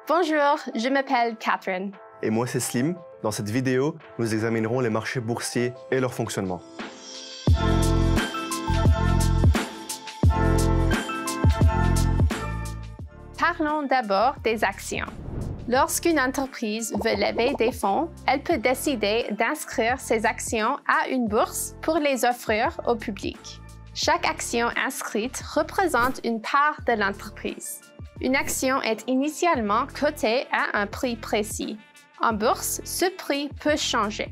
Bonjour, je m'appelle Catherine. Et moi, c'est Slim. Dans cette vidéo, nous examinerons les marchés boursiers et leur fonctionnement. Parlons d'abord des actions. Lorsqu'une entreprise veut lever des fonds, elle peut décider d'inscrire ses actions à une bourse pour les offrir au public. Chaque action inscrite représente une part de l'entreprise. Une action est initialement cotée à un prix précis. En bourse, ce prix peut changer.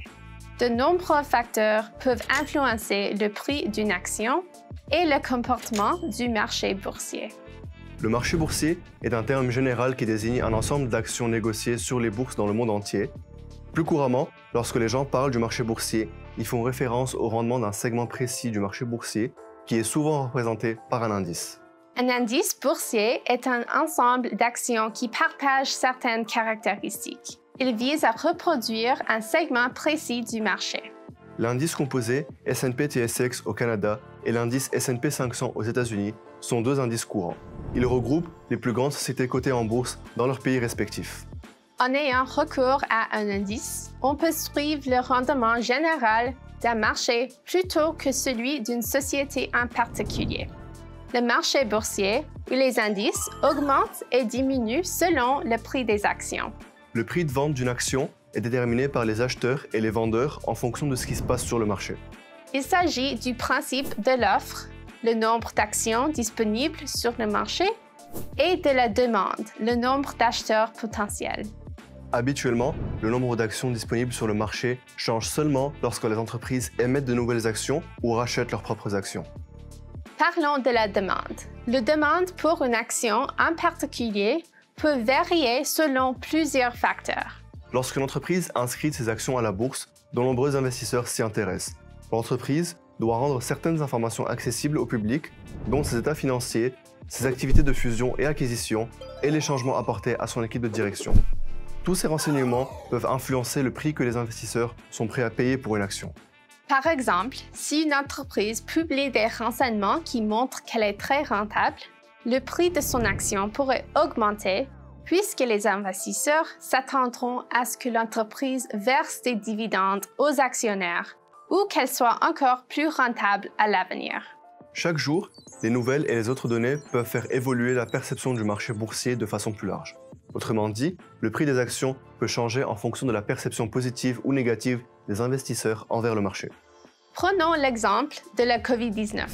De nombreux facteurs peuvent influencer le prix d'une action et le comportement du marché boursier. Le marché boursier est un terme général qui désigne un ensemble d'actions négociées sur les bourses dans le monde entier. Plus couramment, lorsque les gens parlent du marché boursier, ils font référence au rendement d'un segment précis du marché boursier qui est souvent représenté par un indice. Un indice boursier est un ensemble d'actions qui partagent certaines caractéristiques. Il vise à reproduire un segment précis du marché. L'indice composé S&P/TSX au Canada et l'indice S&P 500 aux États-Unis sont deux indices courants. Ils regroupent les plus grandes sociétés cotées en bourse dans leurs pays respectifs. En ayant recours à un indice, on peut suivre le rendement général d'un marché plutôt que celui d'une société en particulier. Le marché boursier, où les indices augmentent et diminuent selon le prix des actions. Le prix de vente d'une action est déterminé par les acheteurs et les vendeurs en fonction de ce qui se passe sur le marché. Il s'agit du principe de l'offre, le nombre d'actions disponibles sur le marché, et de la demande, le nombre d'acheteurs potentiels. Habituellement, le nombre d'actions disponibles sur le marché change seulement lorsque les entreprises émettent de nouvelles actions ou rachètent leurs propres actions. Parlons de la demande. La demande pour une action en particulier peut varier selon plusieurs facteurs. Lorsqu'une entreprise inscrit ses actions à la bourse, de nombreux investisseurs s'y intéressent. L'entreprise doit rendre certaines informations accessibles au public, dont ses états financiers, ses activités de fusion et acquisition et les changements apportés à son équipe de direction. Tous ces renseignements peuvent influencer le prix que les investisseurs sont prêts à payer pour une action. Par exemple, si une entreprise publie des renseignements qui montrent qu'elle est très rentable, le prix de son action pourrait augmenter puisque les investisseurs s'attendront à ce que l'entreprise verse des dividendes aux actionnaires ou qu'elle soit encore plus rentable à l'avenir. Chaque jour, les nouvelles et les autres données peuvent faire évoluer la perception du marché boursier de façon plus large. Autrement dit, le prix des actions peut changer en fonction de la perception positive ou négative des investisseurs envers le marché. Prenons l'exemple de la COVID-19.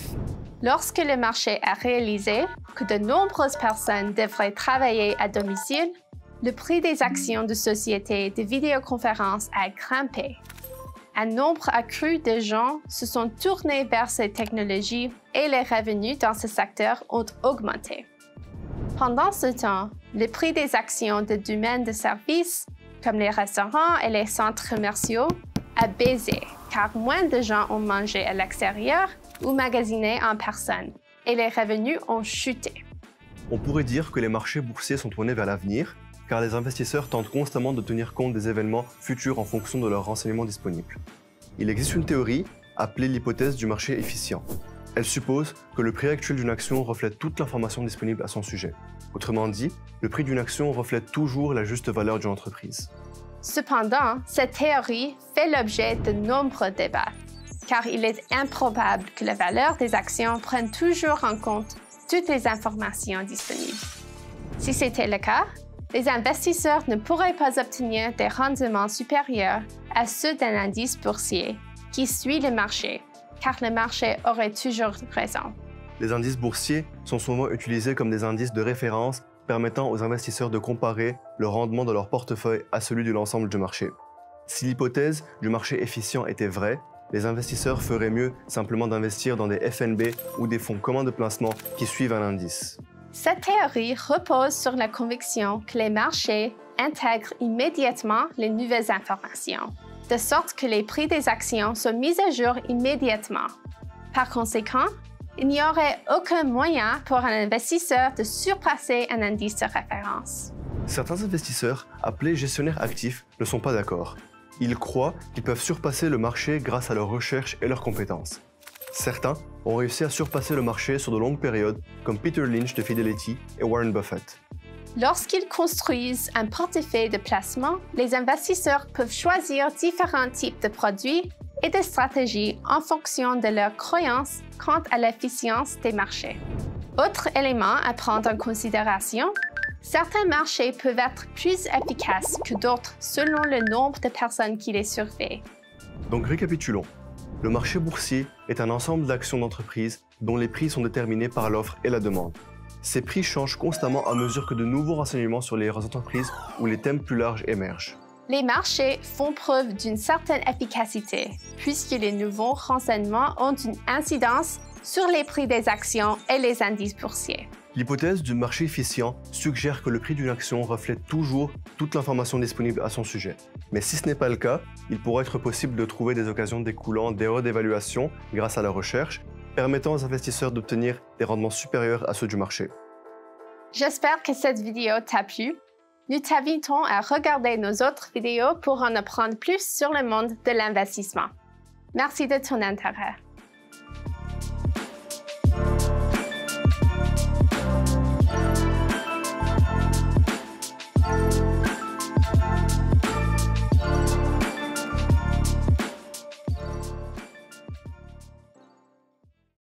Lorsque le marché a réalisé que de nombreuses personnes devraient travailler à domicile, le prix des actions de sociétés de vidéoconférence a grimpé. Un nombre accru de gens se sont tournés vers ces technologies et les revenus dans ce secteur ont augmenté. Pendant ce temps, le prix des actions de domaines de services, comme les restaurants et les centres commerciaux, a baissé car moins de gens ont mangé à l'extérieur ou magasiné en personne, et les revenus ont chuté. On pourrait dire que les marchés boursiers sont tournés vers l'avenir, car les investisseurs tentent constamment de tenir compte des événements futurs en fonction de leurs renseignements disponibles. Il existe une théorie, appelée l'hypothèse du marché efficient. Elle suppose que le prix actuel d'une action reflète toute l'information disponible à son sujet. Autrement dit, le prix d'une action reflète toujours la juste valeur d'une entreprise. Cependant, cette théorie fait l'objet de nombreux débats, car il est improbable que la valeur des actions prenne toujours en compte toutes les informations disponibles. Si c'était le cas, les investisseurs ne pourraient pas obtenir des rendements supérieurs à ceux d'un indice boursier qui suit le marché, car le marché aurait toujours raison. Les indices boursiers sont souvent utilisés comme des indices de référence permettant aux investisseurs de comparer le rendement de leur portefeuille à celui de l'ensemble du marché. Si l'hypothèse du marché efficient était vraie, les investisseurs feraient mieux simplement d'investir dans des FNB ou des fonds communs de placement qui suivent un indice. Cette théorie repose sur la conviction que les marchés intègrent immédiatement les nouvelles informations, de sorte que les prix des actions sont mis à jour immédiatement. Par conséquent, il n'y aurait aucun moyen pour un investisseur de surpasser un indice de référence. Certains investisseurs, appelés gestionnaires actifs, ne sont pas d'accord. Ils croient qu'ils peuvent surpasser le marché grâce à leurs recherches et leurs compétences. Certains ont réussi à surpasser le marché sur de longues périodes, comme Peter Lynch de Fidelity et Warren Buffett. Lorsqu'ils construisent un portefeuille de placement, les investisseurs peuvent choisir différents types de produits et de stratégies en fonction de leurs croyances quant à l'efficience des marchés. Autre élément à prendre en considération, certains marchés peuvent être plus efficaces que d'autres selon le nombre de personnes qui les surveillent. Donc récapitulons. Le marché boursier est un ensemble d'actions d'entreprise dont les prix sont déterminés par l'offre et la demande. Ces prix changent constamment à mesure que de nouveaux renseignements sur les entreprises ou les thèmes plus larges émergent. Les marchés font preuve d'une certaine efficacité, puisque les nouveaux renseignements ont une incidence sur les prix des actions et les indices boursiers. L'hypothèse du marché efficient suggère que le prix d'une action reflète toujours toute l'information disponible à son sujet. Mais si ce n'est pas le cas, il pourrait être possible de trouver des occasions découlant d'erreurs d'évaluation grâce à la recherche, permettant aux investisseurs d'obtenir des rendements supérieurs à ceux du marché. J'espère que cette vidéo t'a plu. Nous t'invitons à regarder nos autres vidéos pour en apprendre plus sur le monde de l'investissement. Merci de ton intérêt.